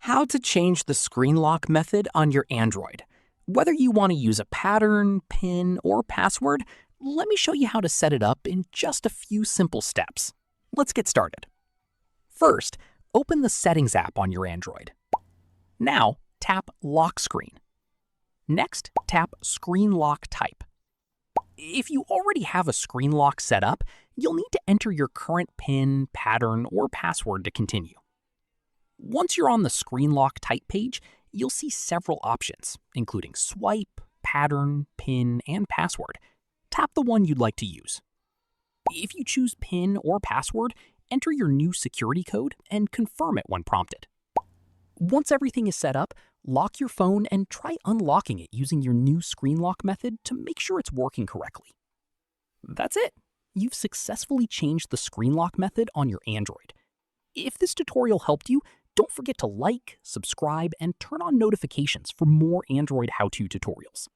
How to change the screen lock method on your Android. Whether you want to use a pattern, PIN, or password, let me show you how to set it up in just a few simple steps. Let's get started. First, open the Settings app on your Android. Now, tap Lock Screen. Next, tap Screen Lock Type. If you already have a screen lock set up, you'll need to enter your current PIN, pattern, or password to continue. Once you're on the screen lock type page, you'll see several options, including swipe, pattern, PIN, and password. Tap the one you'd like to use. If you choose PIN or password, enter your new security code and confirm it when prompted. Once everything is set up, lock your phone and try unlocking it using your new screen lock method to make sure it's working correctly. That's it. You've successfully changed the screen lock method on your Android. If this tutorial helped you, don't forget to like, subscribe, and turn on notifications for more Android how-to tutorials.